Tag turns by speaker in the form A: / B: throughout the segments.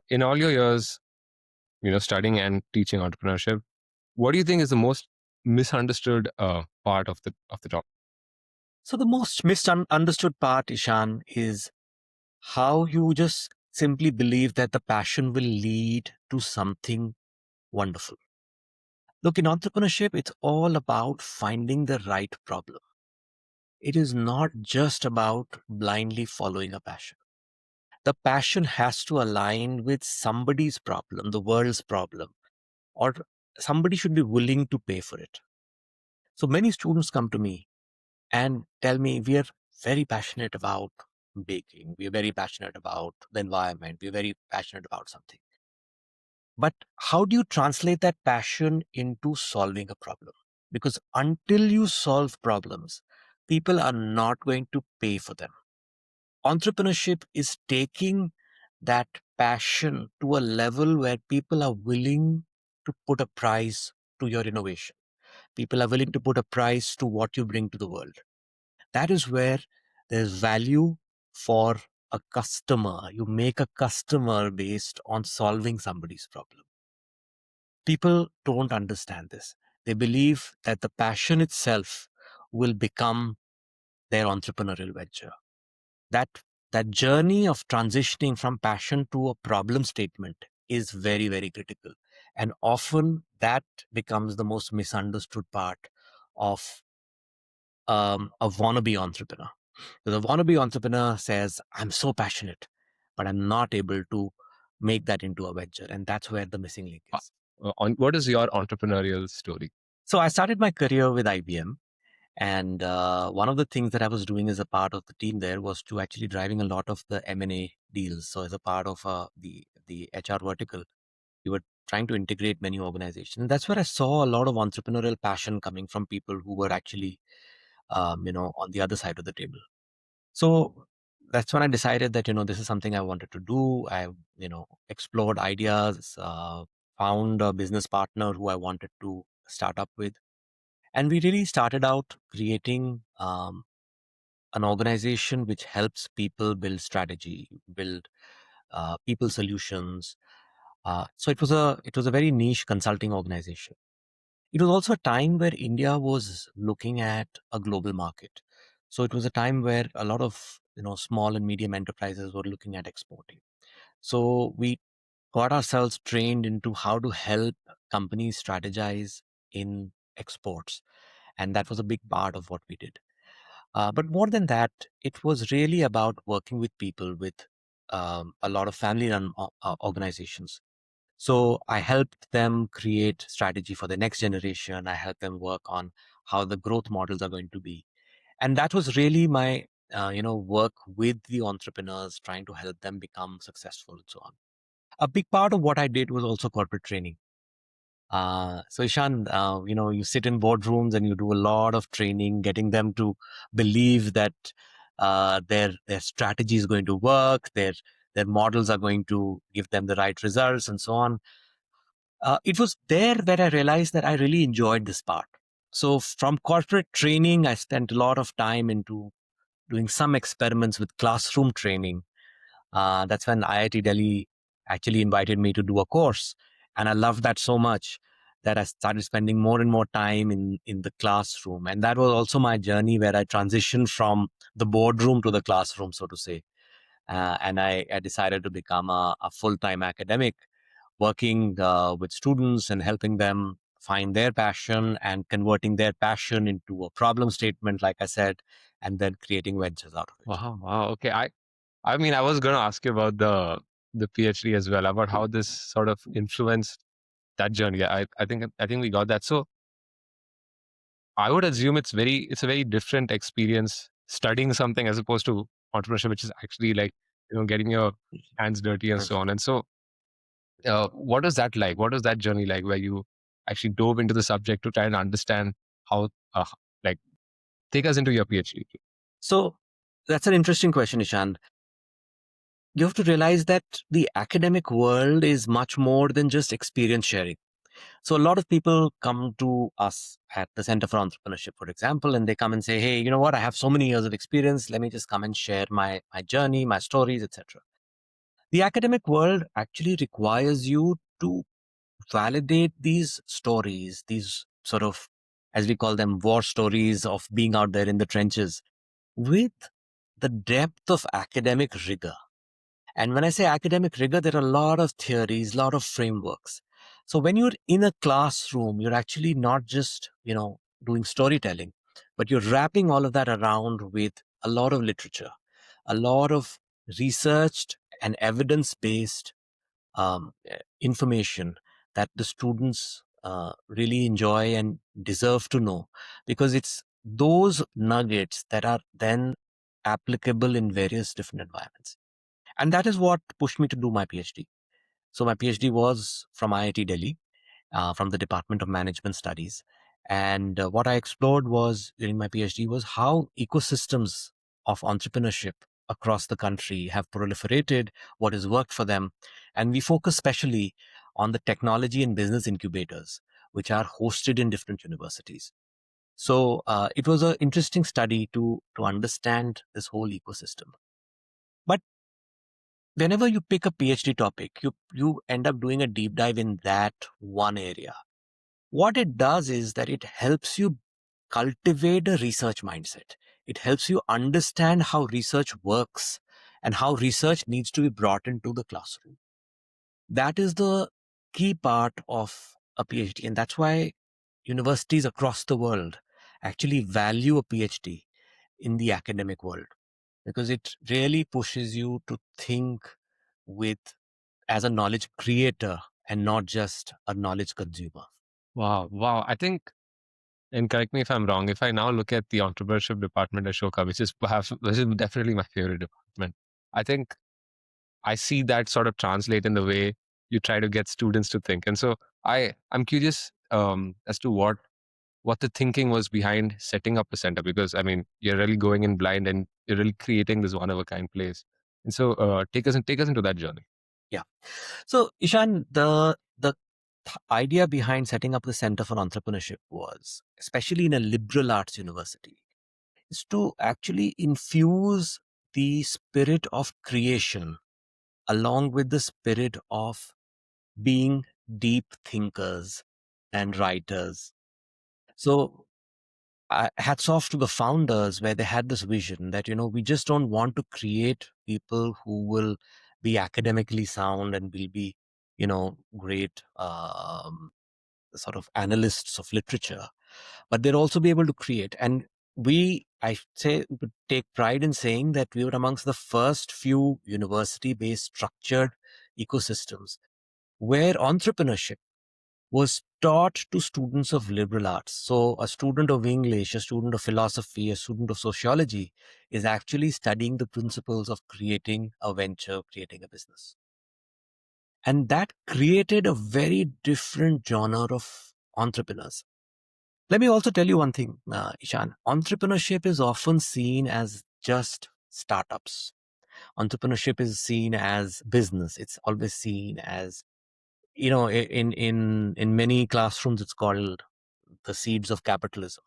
A: In all your years, studying and teaching entrepreneurship, what do you think is the most misunderstood part of the topic?
B: So the most misunderstood part, Ishan, is how you just simply believe that the passion will lead to something wonderful. Look, in entrepreneurship, it's all about finding the right problem. It is not just about blindly following a passion. The passion has to align with somebody's problem, the world's problem, or somebody should be willing to pay for it. So many students come to me and tell me we are very passionate about baking, we are very passionate about the environment, we are very passionate about something. But how do you translate that passion into solving a problem? Because until you solve problems, people are not going to pay for them. Entrepreneurship is taking that passion to a level where people are willing to put a price to your innovation. People are willing to put a price to what you bring to the world. That is where there's value for a customer. You make a customer based on solving somebody's problem. People don't understand this. They believe that the passion itself will become their entrepreneurial venture. That that journey of transitioning from passion to a problem statement is very, very critical. And often that becomes the most misunderstood part of a wannabe entrepreneur. The wannabe entrepreneur says, I'm so passionate, but I'm not able to make that into a venture. And that's where the missing link is.
A: On what is your entrepreneurial story?
B: So I started my career with IBM. And one of the things that I was doing as a part of the team there was to actually driving a lot of the M&A deals. So as a part of the HR vertical, we were trying to integrate many organizations. And that's where I saw a lot of entrepreneurial passion coming from people who were actually, on the other side of the table. So that's when I decided that, this is something I wanted to do. I, explored ideas, found a business partner who I wanted to start up with. And we really started out creating an organization which helps people build strategy, build people solutions. So it was a very niche consulting organization. It was also a time where India was looking at a global market. So it was a time where a lot of small and medium enterprises were looking at exporting. So we got ourselves trained into how to help companies strategize in exports, and that was a big part of what we did. But more than that, it was really about working with people with a lot of family-run organizations. So I helped them create strategy for the next generation. I helped them work on how the growth models are going to be. And that was really my, work with the entrepreneurs, trying to help them become successful and so on. A big part of what I did was also corporate training. So Ishan, you sit in boardrooms and you do a lot of training, getting them to believe that their strategy is going to work, their models are going to give them the right results, and so on. It was there where I realized that I really enjoyed this part. So from corporate training, I spent a lot of time into doing some experiments with classroom training. That's when IIT Delhi actually invited me to do a course. And I loved that so much that I started spending more and more time in the classroom. And that was also my journey where I transitioned from the boardroom to the classroom, so to say. And I decided to become a full-time academic, working with students and helping them find their passion and converting their passion into a problem statement, like I said, and then creating ventures out of it.
A: Wow, wow. Okay, I mean, I was going to ask you about the PhD as well, about how this sort of influenced that journey. I think we got that. So I would assume it's a very different experience studying something as opposed to entrepreneurship, which is actually like getting your hands dirty and so on. And so, what is that like? What is that journey like, where you actually dove into the subject to try and understand how, like, take us into your PhD?
B: So that's an interesting question, Ishan. You have to realize that the academic world is much more than just experience sharing. So a lot of people come to us at the Center for Entrepreneurship, for example, and they come and say, hey, you know what? I have so many years of experience. Let me just come and share my journey, my stories, etc. The academic world actually requires you to validate these stories, these sort of, as we call them, war stories of being out there in the trenches, with the depth of academic rigor. And when I say academic rigor, there are a lot of theories, a lot of frameworks. So when you're in a classroom, you're actually not just, doing storytelling, but you're wrapping all of that around with a lot of literature, a lot of researched and evidence-based information that the students really enjoy and deserve to know, because it's those nuggets that are then applicable in various different environments. And that is what pushed me to do my PhD. So my PhD was from IIT Delhi, from the Department of Management Studies. And what I explored was during my PhD was how ecosystems of entrepreneurship across the country have proliferated, what has worked for them. And we focus specially on the technology and business incubators, which are hosted in different universities. So it was an interesting study to understand this whole ecosystem. But whenever you pick a PhD topic, you end up doing a deep dive in that one area. What it does is that it helps you cultivate a research mindset. It helps you understand how research works and how research needs to be brought into the classroom. That is the key part of a PhD. And that's why universities across the world actually value a PhD in the academic world, because it really pushes you to think with as a knowledge creator and not just a knowledge consumer.
A: Wow, wow. I think, and correct me if I'm wrong, if I now look at the entrepreneurship department at Ashoka, which is definitely my favorite department, I think I see that sort of translate in the way you try to get students to think. And so I'm curious as to what the thinking was behind setting up a center, because I mean you're really going in blind and you're really creating this one of a kind place. And so take us into that journey.
B: Yeah. So Ishan, the idea behind setting up the Center for Entrepreneurship was, especially in a liberal arts university, is to actually infuse the spirit of creation along with the spirit of being deep thinkers and writers. So hats off to the founders, where they had this vision that, we just don't want to create people who will be academically sound and will be, great sort of analysts of literature, but they'll also be able to create. And I say, would take pride in saying that we were amongst the first few university based structured ecosystems where entrepreneurship was taught to students of liberal arts. So a student of English, a student of philosophy, a student of sociology is actually studying the principles of creating a venture, creating a business. And that created a very different genre of entrepreneurs. Let me also tell you one thing, Ishan. Entrepreneurship is often seen as just startups. Entrepreneurship is seen as business. It's always seen as, in many classrooms, it's called the seeds of capitalism.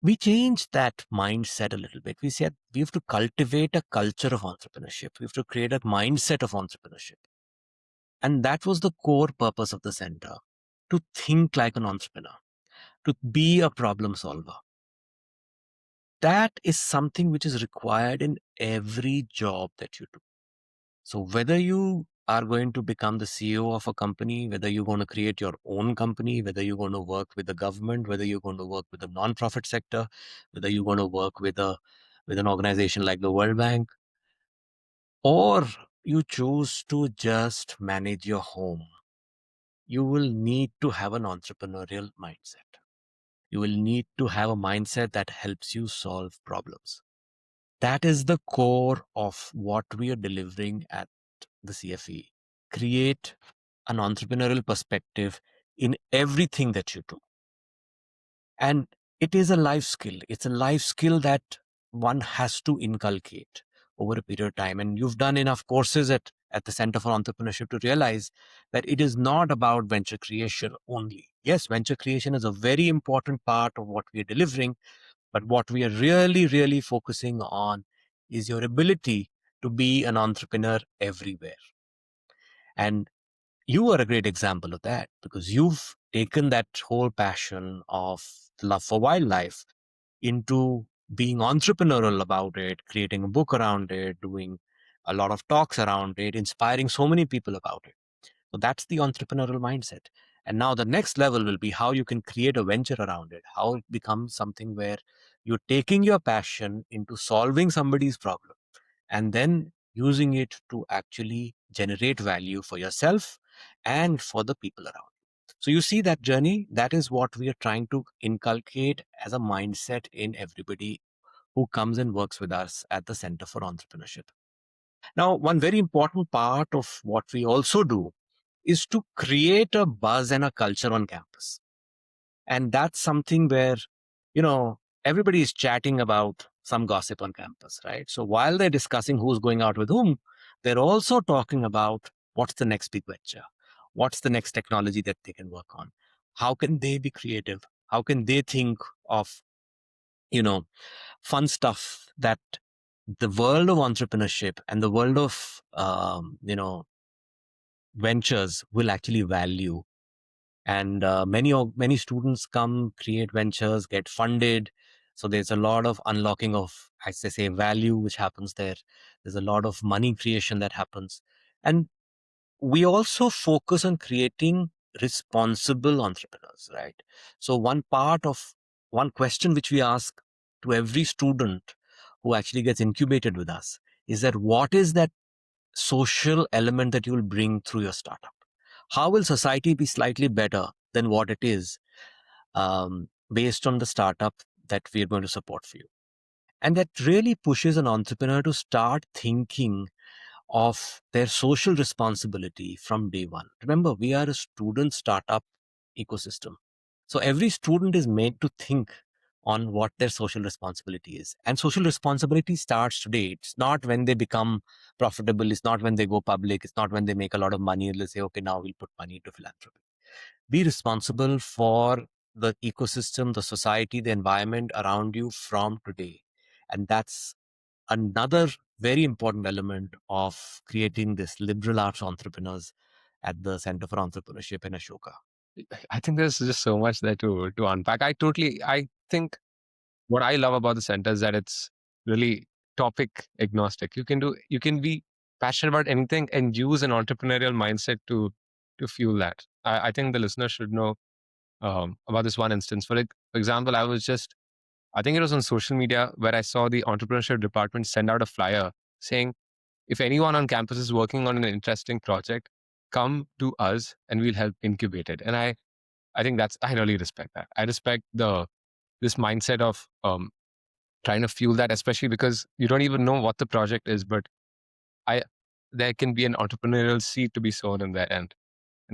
B: We changed that mindset a little bit. We said we have to cultivate a culture of entrepreneurship. We have to create a mindset of entrepreneurship. And that was the core purpose of the center, to think like an entrepreneur, to be a problem solver. That is something which is required in every job that you do. So whether you are going to become the CEO of a company, whether you're going to create your own company, whether you're going to work with the government, whether you're going to work with the non-profit sector, whether you're going to work with an organization like the World Bank, or you choose to just manage your home, you will need to have an entrepreneurial mindset. You will need to have a mindset that helps you solve problems. That is the core of what we are delivering at the CFE. Create an entrepreneurial perspective in everything that you do. And it is a life skill. It's a life skill that one has to inculcate over a period of time. And you've done enough courses at the Center for Entrepreneurship to realize that it is not about venture creation only. Yes, venture creation is a very important part of what we are delivering, but what we are really, really focusing on is your ability to be an entrepreneur everywhere. And you are a great example of that, because you've taken that whole passion of love for wildlife into being entrepreneurial about it, creating a book around it, doing a lot of talks around it, inspiring so many people about it. So that's the entrepreneurial mindset. And now the next level will be how you can create a venture around it, how it becomes something where you're taking your passion into solving somebody's problem and then using it to actually generate value for yourself and for the people around you. So you see that journey, that is what we are trying to inculcate as a mindset in everybody who comes and works with us at the Center for Entrepreneurship. Now, one very important part of what we also do is to create a buzz and a culture on campus. And that's something where, everybody is chatting about some gossip on campus, right? So while they're discussing who's going out with whom, they're also talking about what's the next big venture, what's the next technology that they can work on, how can they be creative, how can they think of, fun stuff that the world of entrepreneurship and the world of ventures will actually value. And many students come, create ventures, get funded. So there's a lot of unlocking of, as they say, value which happens there. There's a lot of money creation that happens. And we also focus on creating responsible entrepreneurs, right? So one question which we ask to every student who actually gets incubated with us is that what is that social element that you will bring through your startup? How will society be slightly better than what it is, based on the startup that we are going to support for you? And that really pushes an entrepreneur to start thinking of their social responsibility from day one. Remember, we are a student startup ecosystem. So every student is made to think on what their social responsibility is. And social responsibility starts today. It's not when they become profitable. It's not when they go public. It's not when they make a lot of money and they say, okay, now we'll put money into philanthropy. Be responsible for the ecosystem, the society, the environment around you from today. And that's another very important element of creating this liberal arts entrepreneurs at the Center for Entrepreneurship in Ashoka.
A: I think there's just so much there to unpack. I think what I love about the center is that it's really topic agnostic. You can be passionate about anything and use an entrepreneurial mindset to fuel that. I think the listener should know about this one instance. For example, I think it was on social media where I saw the entrepreneurship department send out a flyer saying, if anyone on campus is working on an interesting project, come to us and we'll help incubate it. And I think I really respect that. I respect this mindset of trying to fuel that, especially because you don't even know what the project is, but I there can be an entrepreneurial seed to be sown in there, and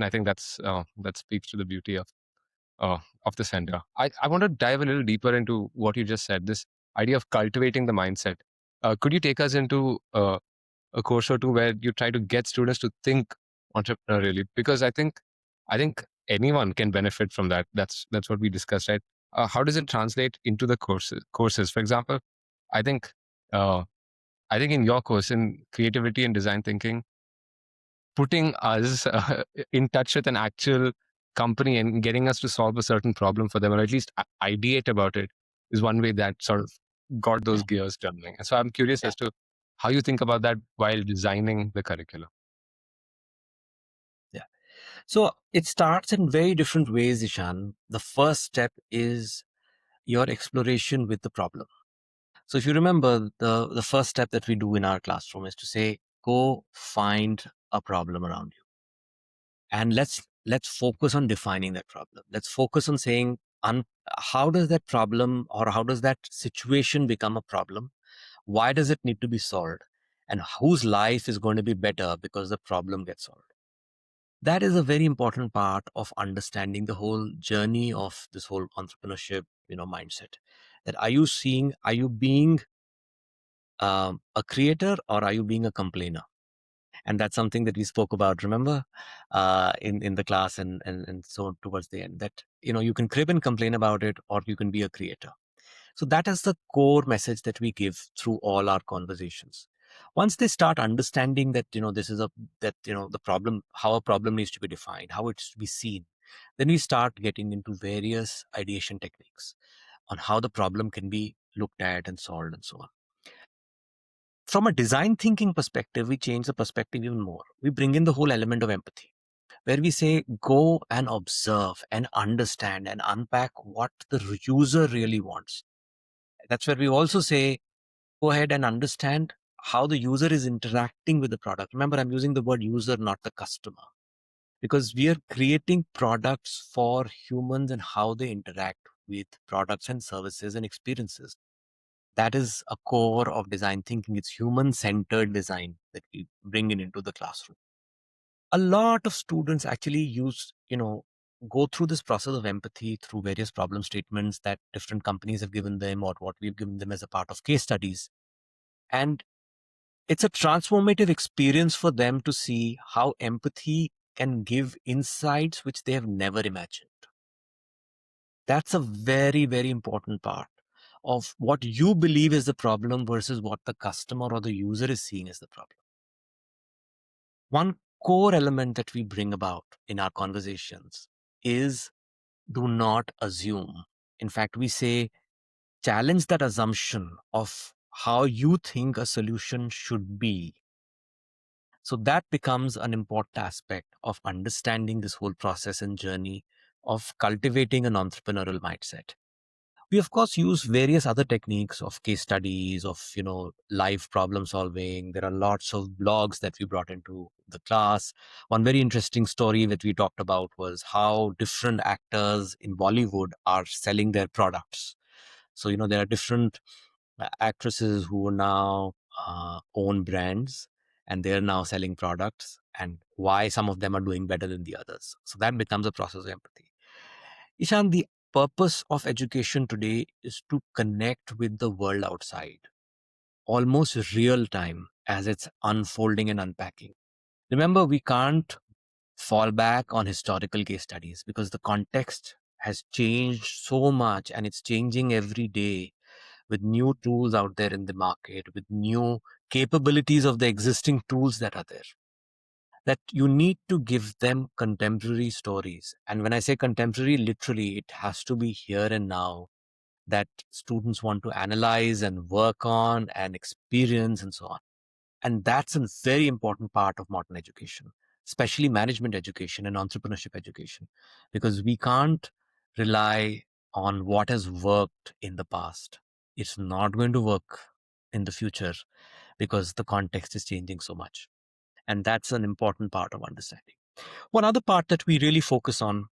A: I think that speaks to the beauty of the center. I want to dive a little deeper into what you just said. This idea of cultivating the mindset. Could you take us into a course or two where you try to get students to think entrepreneurially? Because I think anyone can benefit from that. That's what we discussed, right? How does it translate into the courses? For example, I think uh, I think in your course in creativity and design thinking, putting us in touch with an actual company and getting us to solve a certain problem for them, or at least ideate about it, is one way that sort of got those gears turning. And so I'm curious as to how you think about that while designing the curriculum.
B: Yeah. So it starts in very different ways, Ishan. The first step is your exploration with the problem. So if you remember, the first step that we do in our classroom is to say, go find a problem around you. And let's focus on defining that problem. Let's focus on saying, how does that problem or how does that situation become a problem? Why does it need to be solved? And whose life is going to be better because the problem gets solved? That is a very important part of understanding the whole journey of this whole entrepreneurship, mindset. That are you being a creator or are you being a complainer? And that's something that we spoke about, remember, in the class and so towards the end, that you can crib and complain about it or you can be a creator. So that is the core message that we give through all our conversations. Once they start understanding that, the problem, how a problem needs to be defined, how it's to be seen, then we start getting into various ideation techniques on how the problem can be looked at and solved and so on. From a design thinking perspective, we change the perspective even more. We bring in the whole element of empathy, where we say, go and observe and understand and unpack what the user really wants. That's where we also say, go ahead and understand how the user is interacting with the product. Remember, I'm using the word user, not the customer, because we are creating products for humans and how they interact with products and services and experiences. That is a core of design thinking. It's human centered design that we bring in into the classroom. A lot of students actually go through this process of empathy through various problem statements that different companies have given them or what we've given them as a part of case studies. And it's a transformative experience for them to see how empathy can give insights which they have never imagined. That's a very, very important part of what you believe is the problem versus what the customer or the user is seeing as the problem. One core element that we bring about in our conversations is do not assume. In fact, we say challenge that assumption of how you think a solution should be. So that becomes an important aspect of understanding this whole process and journey of cultivating an entrepreneurial mindset. We of course use various other techniques of case studies, of live problem solving. There are lots of blogs that we brought into the class. One very interesting story that we talked about was how different actors in Bollywood are selling their products. So there are different actresses who now own brands, and they're now selling products, and why some of them are doing better than the others. So that becomes a process of empathy. Ishan, the purpose of education today is to connect with the world outside, almost real time as it's unfolding and unpacking. Remember, we can't fall back on historical case studies because the context has changed so much and it's changing every day with new tools out there in the market, with new capabilities of the existing tools that are there. That you need to give them contemporary stories. And when I say contemporary, literally, it has to be here and now that students want to analyze and work on and experience and so on. And that's a very important part of modern education, especially management education and entrepreneurship education, because we can't rely on what has worked in the past. It's not going to work in the future because the context is changing so much. And that's an important part of understanding. One other part that we really focus on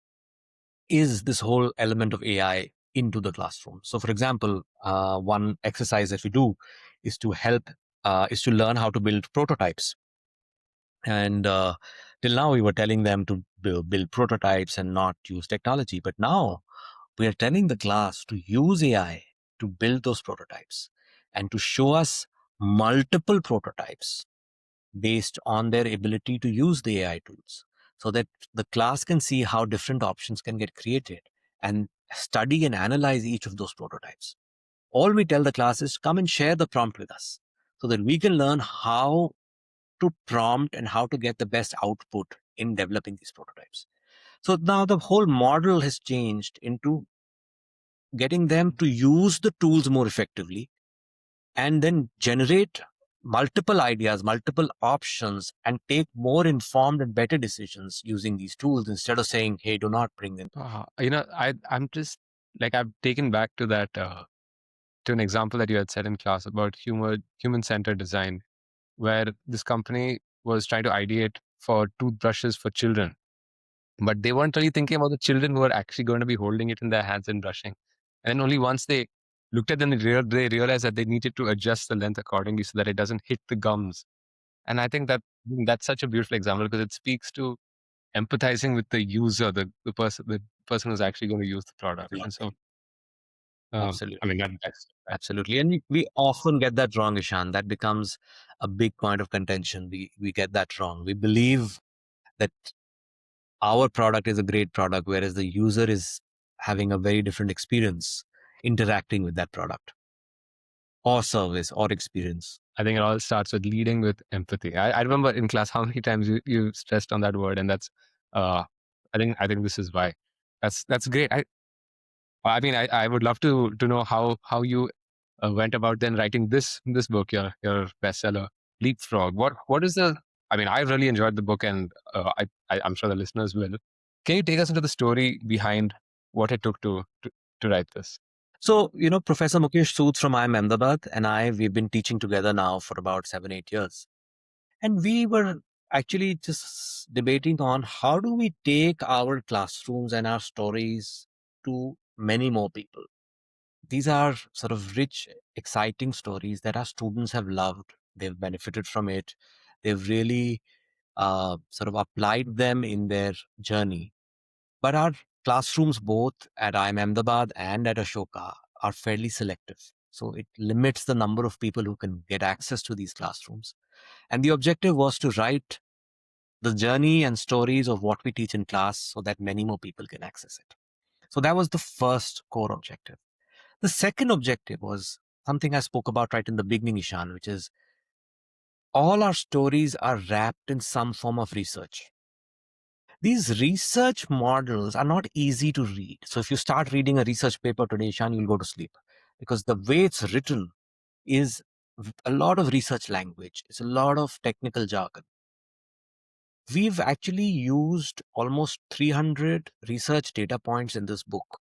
B: is this whole element of AI into the classroom. So, for example, one exercise that we do is to learn how to build prototypes. And till now, we were telling them to build prototypes and not use technology. But now we are telling the class to use AI to build those prototypes and to show us multiple prototypes based on their ability to use the AI tools so that the class can see how different options can get created and study and analyze each of those prototypes. All we tell the class is come and share the prompt with us so that we can learn how to prompt and how to get the best output in developing these prototypes. So now the whole model has changed into getting them to use the tools more effectively and then generate multiple ideas, multiple options, and take more informed and better decisions using these tools instead of saying, hey, do not bring in.
A: I'm just like, I've taken back to that, to an example that you had said in class about human-centered design, where this company was trying to ideate for toothbrushes for children, but they weren't really thinking about the children who are actually going to be holding it in their hands and brushing. And then only once they looked at them, they realized that they needed to adjust the length accordingly so that it doesn't hit the gums. And I think that's such a beautiful example because it speaks to empathizing with the user, the person who's actually going to use the product. And so, I
B: Absolutely.
A: mean, that's
B: Absolutely. And we often get that wrong, Ishan. That becomes a big point of contention. We get that wrong. We believe that our product is a great product, whereas the user is having a very different experience interacting with that product. or service or experience.
A: I think it all starts with leading with empathy. I remember in class how many times you stressed on that word, and that's uh, I think this is why. That's great. I mean, I would love to know how you went about then writing this book, your bestseller, Leapfrog. What is the? I mean, I really enjoyed the book, and I'm sure the listeners will. Can you take us into the story behind what it took to write this?
B: So, Professor Mukesh Sood from IIM Ahmedabad and we've been teaching together now for about 7, 8 years. And we were actually just debating on how do we take our classrooms and our stories to many more people. These are sort of rich, exciting stories that our students have loved. They've benefited from it. They've really sort of applied them in their journey. But our classrooms, both at IIM Ahmedabad and at Ashoka, are fairly selective. So it limits the number of people who can get access to these classrooms. And the objective was to write the journey and stories of what we teach in class so that many more people can access it. So that was the first core objective. The second objective was something I spoke about right in the beginning, Ishan, which is all our stories are wrapped in some form of research. These research models are not easy to read. So if you start reading a research paper today, Ishan, you'll go to sleep because the way it's written is a lot of research language. It's a lot of technical jargon. We've actually used almost 300 research data points in this book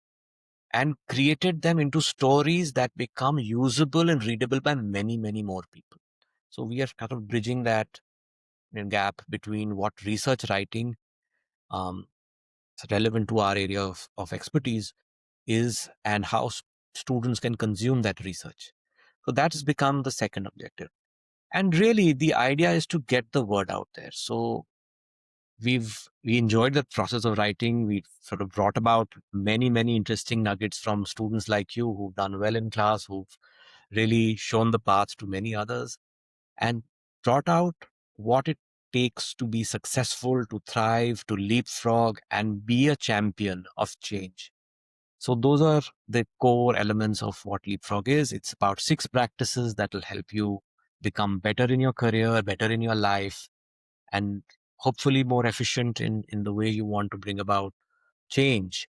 B: and created them into stories that become usable and readable by many, many more people. So we are kind of bridging that gap between what research writing um, is relevant to our area of expertise is and how students can consume that research. So that has become the second objective. And really, the idea is to get the word out there. So we enjoyed the process of writing. We sort of brought about many interesting nuggets from students like you who've done well in class, who've really shown the path to many others, and brought out what it takes to be successful, to thrive, to leapfrog, and be a champion of change. So those are the core elements of what leapfrog is. It's about 6 practices that will help you become better in your career, better in your life, and hopefully more efficient in the way you want to bring about change,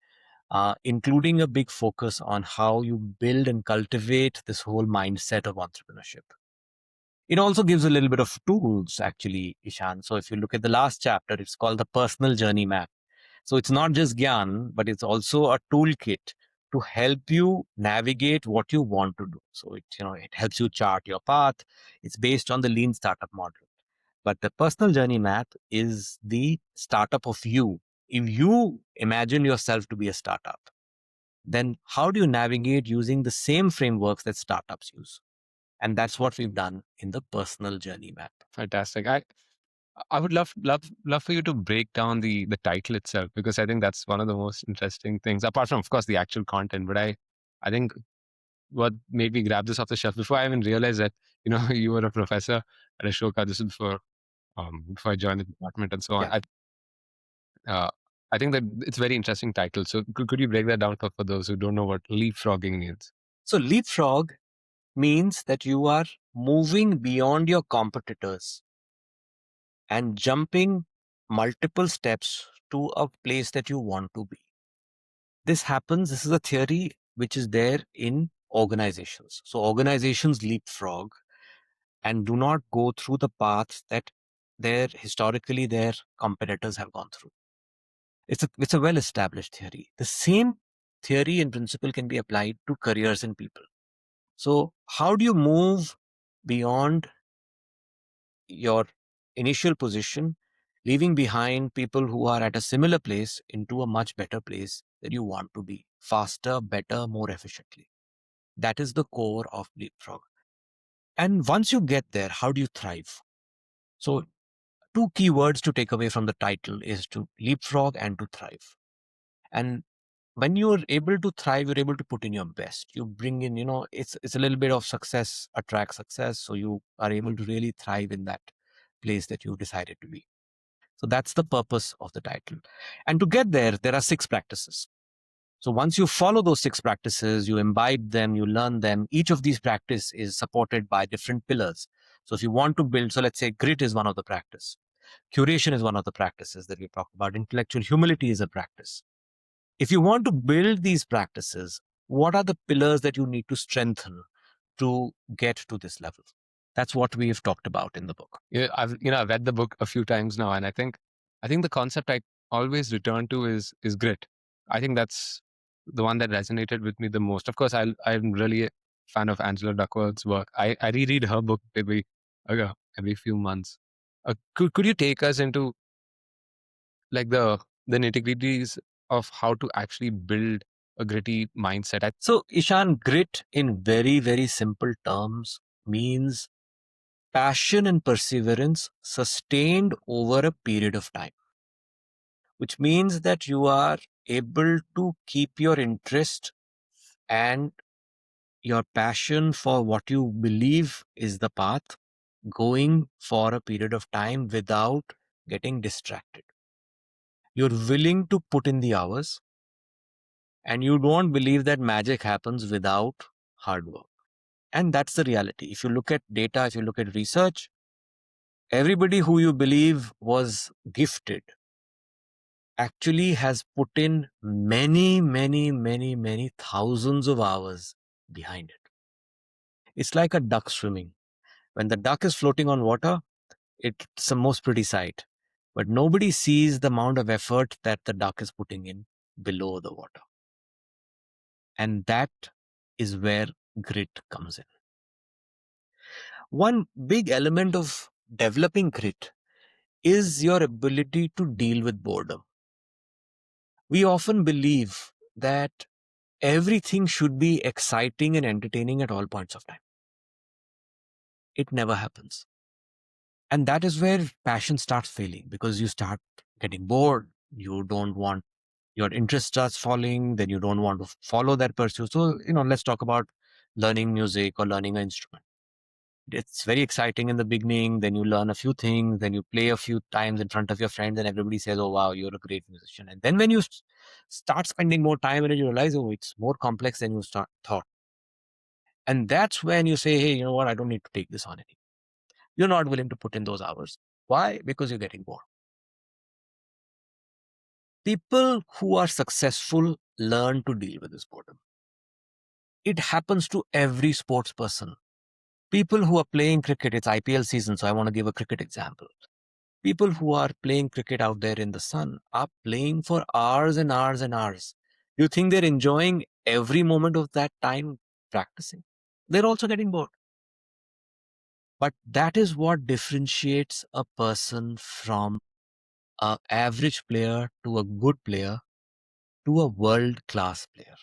B: including a big focus on how you build and cultivate this whole mindset of entrepreneurship. It also gives a little bit of tools, actually, Ishan. So if you look at the last chapter, it's called the personal journey map. So it's not just Gyan, but it's also a toolkit to help you navigate what you want to do. So it helps you chart your path. It's based on the lean startup model. But the personal journey map is the startup of you. If you imagine yourself to be a startup, then how do you navigate using the same frameworks that startups use? And that's what we've done in the personal journey map.
A: Fantastic. I would love for you to break down the title itself, because I think that's one of the most interesting things, apart from of course the actual content. But I think what made me grab this off the shelf before I even realized that you were a professor at Ashoka. This is before I joined the department and so on.
B: Yeah.
A: Uh, I think that it's a very interesting title. So could you break that down for those who don't know what leapfrogging means?
B: So leapfrog means that you are moving beyond your competitors and jumping multiple steps to a place that you want to be. This is a theory which is there in organizations. So organizations leapfrog and do not go through the paths that historically their competitors have gone through. It's a well established theory. The same theory and principle can be applied to careers and people. So how do you move beyond your initial position, leaving behind people who are at a similar place into a much better place that you want to be, faster, better, more efficiently? That is the core of leapfrog. And once you get there, how do you thrive? So two key words to take away from the title is to leapfrog and to thrive. And when you're able to thrive, you're able to put in your best. You bring in, it's a little bit of success attracts success. So you are able to really thrive in that place that you decided to be. So that's the purpose of the title. And to get there, there are 6 practices. So once you follow those 6 practices, you imbibe them, you learn them. Each of these practice is supported by different pillars. So if you want to build, so let's say grit is one of the practice. Curation is one of the practices that we talked about. Intellectual humility is a practice. If you want to build these practices, what are the pillars that you need to strengthen to get to this level? That's what we've talked about in the book.
A: Yeah, I've read the book a few times now, and I think the concept I always return to is grit. I think that's the one that resonated with me the most. Of course, I'm really a fan of Angela Duckworth's work. I reread her book every few months. Could you take us into like the nitty-gritties of how to actually build a gritty mindset?
B: So, Ishan, grit in very, very simple terms means passion and perseverance sustained over a period of time, which means that you are able to keep your interest and your passion for what you believe is the path going for a period of time without getting distracted. You're willing to put in the hours and you don't believe that magic happens without hard work. And that's the reality. If you look at data, if you look at research, everybody who you believe was gifted actually has put in many, many, many, many thousands of hours behind it. It's like a duck swimming. When the duck is floating on water, it's the most pretty sight. But nobody sees the amount of effort that the duck is putting in below the water. And that is where grit comes in. One big element of developing grit is your ability to deal with boredom. We often believe that everything should be exciting and entertaining at all points of time. It never happens. And that is where passion starts failing because you start getting bored. You don't want your interest starts falling, then you don't want to follow that pursuit. So, let's talk about learning music or learning an instrument. It's very exciting in the beginning, then you learn a few things, then you play a few times in front of your friends, and everybody says, oh, wow, you're a great musician. And then when you start spending more time and you realize, oh, it's more complex than you thought. And that's when you say, hey, you know what, I don't need to take this on anymore. You're not willing to put in those hours. Why? Because you're getting bored. People who are successful learn to deal with this boredom. It happens to every sports person. People who are playing cricket, it's IPL season, so I want to give a cricket example. People who are playing cricket out there in the sun are playing for hours and hours and hours. You think they're enjoying every moment of that time practicing? They're also getting bored. But that is what differentiates a person from an average player to a good player to a world class player.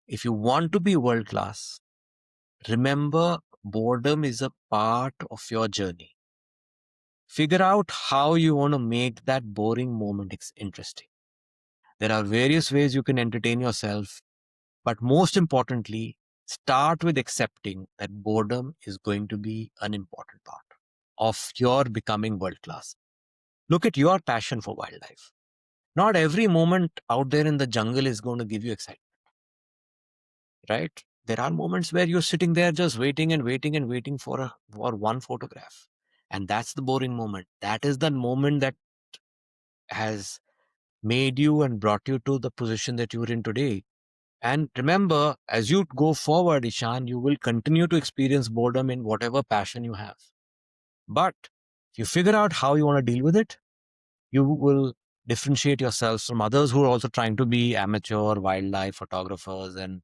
B: If you want to be world class, remember boredom is a part of your journey. Figure out how you want to make that boring moment interesting. There are various ways you can entertain yourself, but most importantly, start with accepting that boredom is going to be an important part of your becoming world class. Look at your passion for wildlife. Not every moment out there in the jungle is going to give you excitement, right? There are moments where you're sitting there just waiting and waiting and waiting for one photograph. And that's the boring moment. That is the moment that has made you and brought you to the position that you're in today. And remember, as you go forward, Ishan, you will continue to experience boredom in whatever passion you have. But if you figure out how you want to deal with it, you will differentiate yourselves from others who are also trying to be amateur wildlife photographers and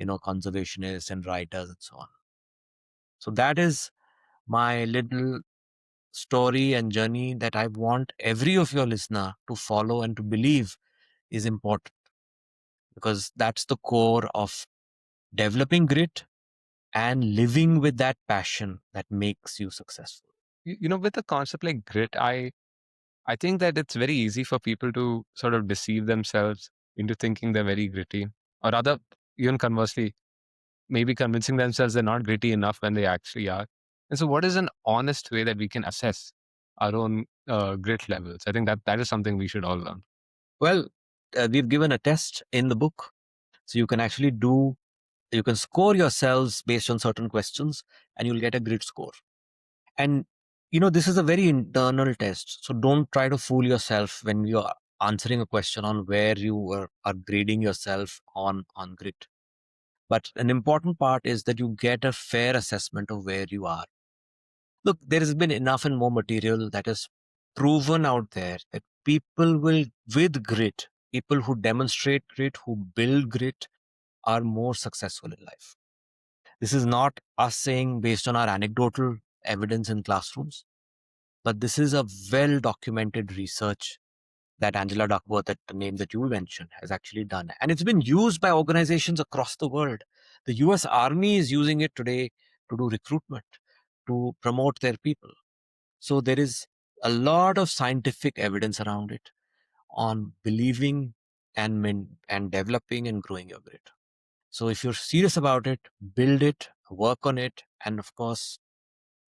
B: conservationists and writers and so on. So that is my little story and journey that I want every of your listener to follow and to believe is important, because that's the core of developing grit and living with that passion that makes you successful.
A: With a concept like grit, I think that it's very easy for people to sort of deceive themselves into thinking they're very gritty, or rather, even conversely, maybe convincing themselves they're not gritty enough when they actually are. And so, what is an honest way that we can assess our own grit levels? I think that is something we should all learn.
B: Well, we've given a test in the book, so you can actually do. You can score yourselves based on certain questions, and you'll get a grid score. And this is a very internal test, so don't try to fool yourself when you are answering a question on where you are grading yourself on grid. But an important part is that you get a fair assessment of where you are. Look, there has been enough and more material that is proven out there that people will, with grit, people who demonstrate grit, who build grit, are more successful in life. This is not us saying based on our anecdotal evidence in classrooms, but this is a well documented research that Angela Duckworth, that the name that you mentioned, has actually done. And it's been used by organizations across the world. The US Army is using it today to do recruitment, to promote their people. So there is a lot of scientific evidence around it on believing and developing and growing your grit. So if you're serious about it, build it, work on it, and of course,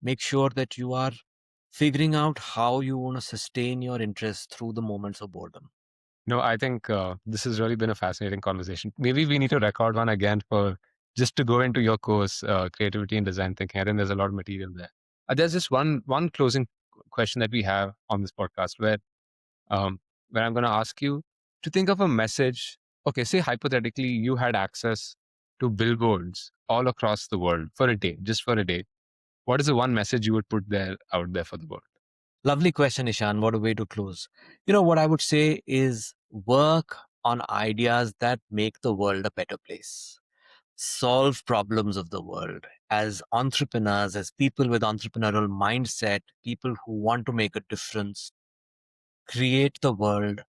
B: make sure that you are figuring out how you want to sustain your interest through the moments of boredom.
A: No, I think this has really been a fascinating conversation. Maybe we need to record one again for just to go into your course, creativity and design thinking. I think there's a lot of material there. There's just one closing question that we have on this podcast um, where I'm going to ask you to think of a message. Okay, say hypothetically you had access to billboards all across the world for a day, just for a day. What is the one message you would put there out there for the world?
B: Lovely question, Ishan. What a way to close. What I would say is work on ideas that make the world a better place. Solve problems of the world as entrepreneurs, as people with entrepreneurial mindset, people who want to make a difference, create the world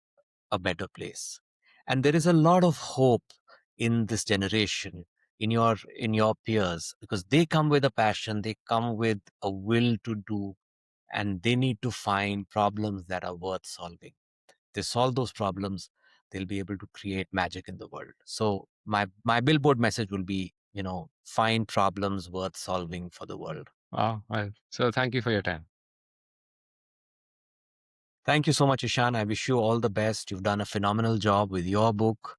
B: a better place. And there is a lot of hope in this generation, in your peers, because they come with a passion, they come with a will to do, and they need to find problems that are worth solving. They solve those problems, they'll be able to create magic in the world. So my billboard message will be, find problems worth solving for the world.
A: Well, so thank you for your time.
B: Thank you so much, Ishan. I wish you all the best. You've done a phenomenal job with your book.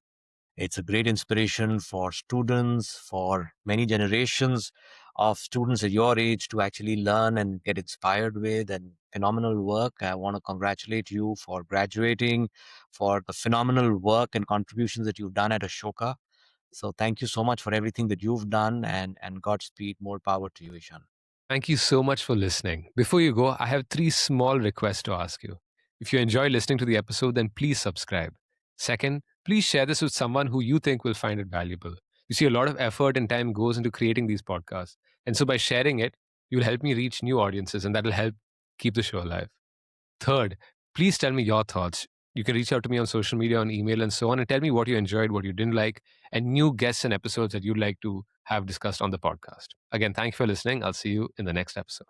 B: It's a great inspiration for students, for many generations of students at your age to actually learn and get inspired with, and phenomenal work. I want to congratulate you for graduating, for the phenomenal work and contributions that you've done at Ashoka. So thank you so much for everything that you've done, and Godspeed. More power to you, Ishan.
A: Thank you so much for listening. Before you go, I have three small requests to ask you. If you enjoy listening to the episode, then please subscribe. Second, please share this with someone who you think will find it valuable. You see, a lot of effort and time goes into creating these podcasts. And so by sharing it, you'll help me reach new audiences, and that'll help keep the show alive. Third, please tell me your thoughts. You can reach out to me on social media, on email, and so on, and tell me what you enjoyed, what you didn't like, and new guests and episodes that you'd like to have discussed on the podcast. Again, thank you for listening. I'll see you in the next episode.